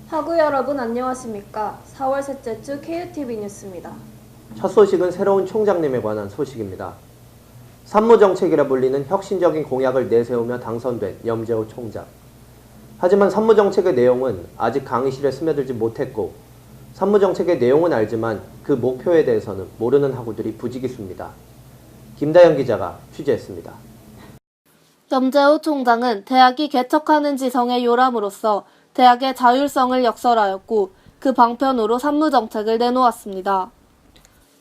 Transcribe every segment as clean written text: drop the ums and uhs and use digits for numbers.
하구 여러분 안녕하십니까? 4월 셋째 주 KUTV 뉴스입니다. 첫 소식은 새로운 총장님에 관한 소식입니다. 산무정책이라 불리는 혁신적인 공약을 내세우며 당선된 염재호 총장. 하지만 산무정책의 내용은 아직 강의실에 스며들지 못했고 산무정책의 내용은 알지만 그 목표에 대해서는 모르는 학우들이 부지기수입니다. 김다영 기자가 취재했습니다. 염재호 총장은 대학이 개척하는 지성의 요람으로서 대학의 자율성을 역설하였고 그 방편으로 산무정책을 내놓았습니다.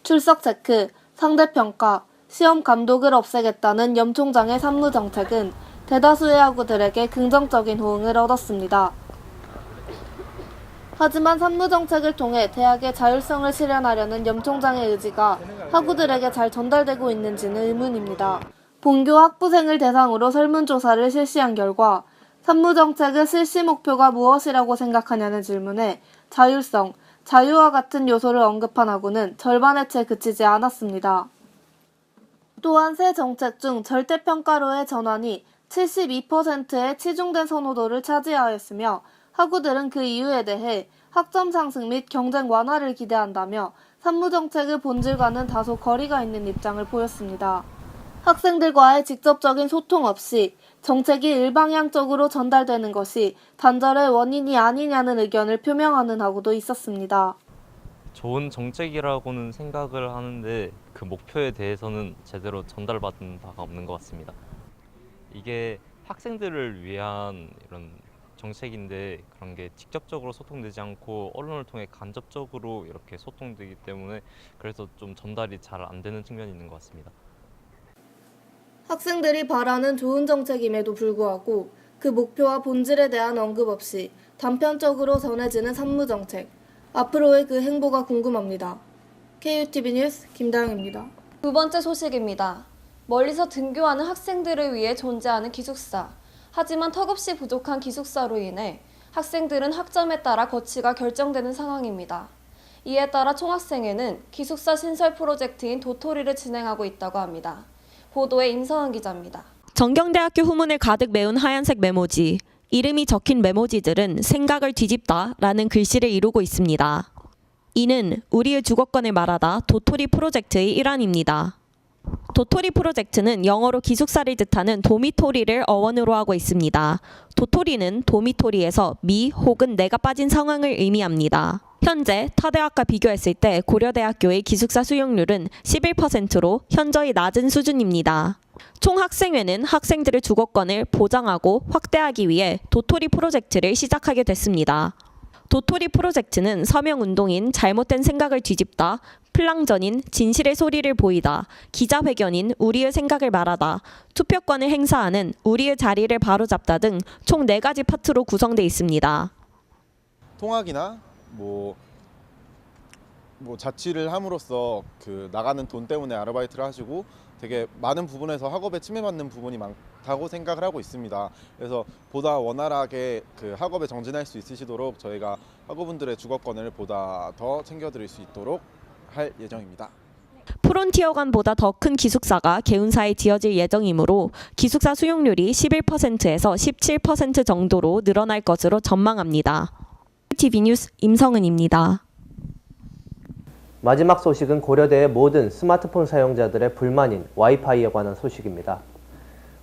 출석 체크, 상대평가, 시험 감독을 없애겠다는 염 총장의 산무정책은 대다수의 학우들에게 긍정적인 호응을 얻었습니다. 하지만 산무정책을 통해 대학의 자율성을 실현하려는 염 총장의 의지가 학우들에게 잘 전달되고 있는지는 의문입니다. 본교 학부생을 대상으로 설문조사를 실시한 결과 산무정책의 실시 목표가 무엇이라고 생각하냐는 질문에 자율성, 자유와 같은 요소를 언급한 학우는 절반에 채 그치지 않았습니다. 또한 새 정책 중 절대평가로의 전환이 72%의 치중된 선호도를 차지하였으며 학우들은 그 이유에 대해 학점 상승 및 경쟁 완화를 기대한다며 산무정책의 본질과는 다소 거리가 있는 입장을 보였습니다. 학생들과의 직접적인 소통 없이 정책이 일방향적으로 전달되는 것이 단절의 원인이 아니냐는 의견을 표명하는 학우도 있었습니다. 좋은 정책이라고는 생각을 하는데 그 목표에 대해서는 제대로 전달받은 바가 없는 것 같습니다. 이게 학생들을 위한 이런 정책인데 그런 게 직접적으로 소통되지 않고 언론을 통해 간접적으로 이렇게 소통되기 때문에 그래서 좀 전달이 잘 안 되는 측면이 있는 것 같습니다. 학생들이 바라는 좋은 정책임에도 불구하고 그 목표와 본질에 대한 언급 없이 단편적으로 전해지는 산무정책. 앞으로의 그 행보가 궁금합니다. KUTV 뉴스 김다영입니다. 두 번째 소식입니다. 멀리서 등교하는 학생들을 위해 존재하는 기숙사. 하지만 턱없이 부족한 기숙사로 인해 학생들은 학점에 따라 거치가 결정되는 상황입니다. 이에 따라 총학생회는 기숙사 신설 프로젝트인 도토리를 진행하고 있다고 합니다. 보도에 임서은 기자입니다. 정경대학교 후문을 가득 메운 하얀색 메모지. 이름이 적힌 메모지들은 생각을 뒤집다라는 글씨를 이루고 있습니다. 이는 우리의 주거권을 말하다 도토리 프로젝트의 일환입니다. 도토리 프로젝트는 영어로 기숙사를 뜻하는 도미토리를 어원으로 하고 있습니다. 도토리는 도미토리에서 미 혹은 내가 빠진 상황을 의미합니다. 현재 타 대학과 비교했을 때 고려대학교의 기숙사 수용률은 11%로 현저히 낮은 수준입니다. 총학생회는 학생들의 주거권을 보장하고 확대하기 위해 도토리 프로젝트를 시작하게 됐습니다. 도토리 프로젝트는 서명운동인 잘못된 생각을 뒤집다, 플랑전인 진실의 소리를 보이다, 기자회견인 우리의 생각을 말하다, 투표권을 행사하는 우리의 자리를 바로잡다 등 총 4가지 파트로 구성되어 있습니다. 통학이나 뭐 자취를 함으로써 그 나가는 돈 때문에 아르바이트를 하시고 되게 많은 부분에서 학업에 침해받는 부분이 많다고 생각을 하고 있습니다. 그래서 보다 원활하게 그 학업에 정진할 수 있으시도록 저희가 학우분들의 주거권을 보다 더 챙겨드릴 수 있도록 할 예정입니다. 프론티어관보다 더 큰 기숙사가 개운사에 지어질 예정이므로 기숙사 수용률이 11%에서 17% 정도로 늘어날 것으로 전망합니다. TV 뉴스 임성은입니다. 마지막 소식은 고려대의 모든 스마트폰 사용자들의 불만인 와이파이에 관한 소식입니다.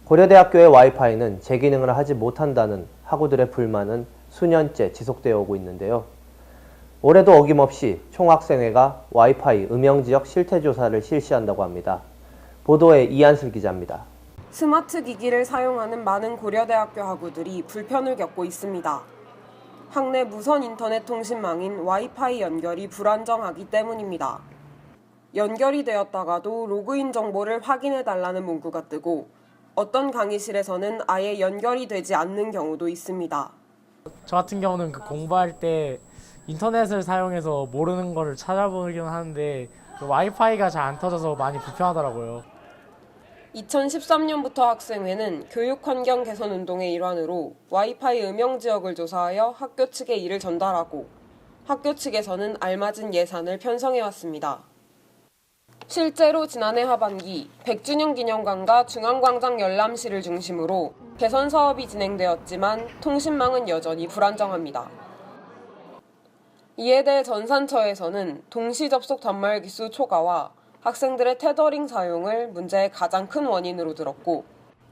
고려대학교의 와이파이는 제 기능을 하지 못한다는 학우들의 불만은 수년째 지속되어 오고 있는데요. 올해도 어김없이 총학생회가 와이파이 음영지역 실태조사를 실시한다고 합니다. 보도에 이한슬 기자입니다. 스마트 기기를 사용하는 많은 고려대학교 학우들이 불편을 겪고 있습니다. 학내 무선 인터넷 통신망인 와이파이 연결이 불안정하기 때문입니다. 연결이 되었다가도 로그인 정보를 확인해달라는 문구가 뜨고 어떤 강의실에서는 아예 연결이 되지 않는 경우도 있습니다. 저 같은 경우는 공부할 때 인터넷을 사용해서 모르는 거를 찾아보긴 하는데 와이파이가 잘 안 터져서 많이 불편하더라고요. 2013년부터 학생회는 교육환경 개선 운동의 일환으로 와이파이 음영 지역을 조사하여 학교 측에 이를 전달하고 학교 측에서는 알맞은 예산을 편성해왔습니다. 실제로 지난해 하반기 100주년 기념관과 중앙광장 열람실을 중심으로 개선 사업이 진행되었지만 통신망은 여전히 불안정합니다. 이에 대해 전산처에서는 동시 접속 단말 기수 초과와 학생들의 테더링 사용을 문제의 가장 큰 원인으로 들었고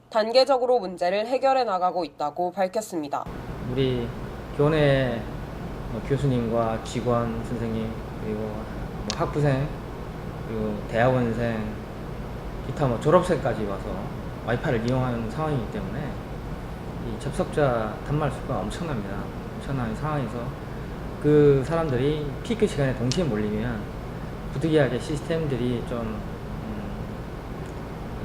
단계적으로 문제를 해결해 나가고 있다고 밝혔습니다. 우리 교내 교수님과 직원, 선생님, 그리고 학부생, 그리고 대학원생, 기타 졸업생까지 와서 와이파이를 이용하는 상황이기 때문에 이 접속자 단말 수가 엄청납니다. 엄청난 상황에서 그 사람들이 피크 시간에 동시에 몰리면 부득이하게 시스템들이 좀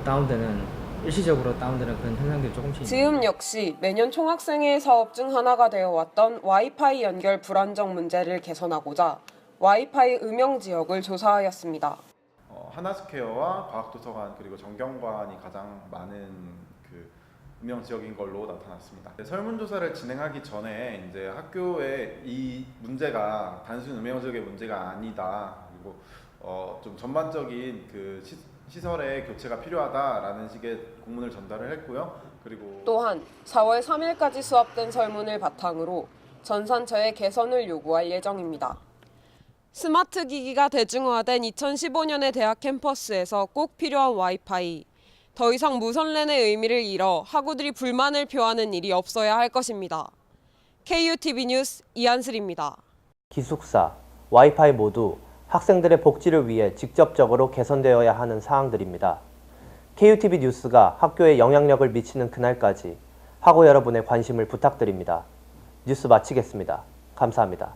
다운되는, 일시적으로 다운되는 그런 현상들이 조금씩. 지음 역시 매년 총학생회 사업 중 하나가 되어왔던 와이파이 연결 불안정 문제를 개선하고자 와이파이 음영 지역을 조사하였습니다. 하나스퀘어와 과학도서관 그리고 정경관이 가장 많은 그 음영 지역인 걸로 나타났습니다. 설문조사를 진행하기 전에 이제 학교에 이 문제가 단순 음영 지역의 문제가 아니다, 그리고 좀 전반적인 그 시설의 교체가 필요하다라는 식의 공문을 전달을 했고요. 그리고 또한 4월 3일까지 수합된 설문을 바탕으로 전산처에 개선을 요구할 예정입니다. 스마트 기기가 대중화된 2015년의 대학 캠퍼스에서 꼭 필요한 와이파이. 더 이상 무선랜의 의미를 잃어 학우들이 불만을 표하는 일이 없어야 할 것입니다. KUTV 뉴스 이한슬입니다. 기숙사, 와이파이 모두 학생들의 복지를 위해 직접적으로 개선되어야 하는 사항들입니다. KUTV 뉴스가 학교에 영향력을 미치는 그날까지 학우 여러분의 관심을 부탁드립니다. 뉴스 마치겠습니다. 감사합니다.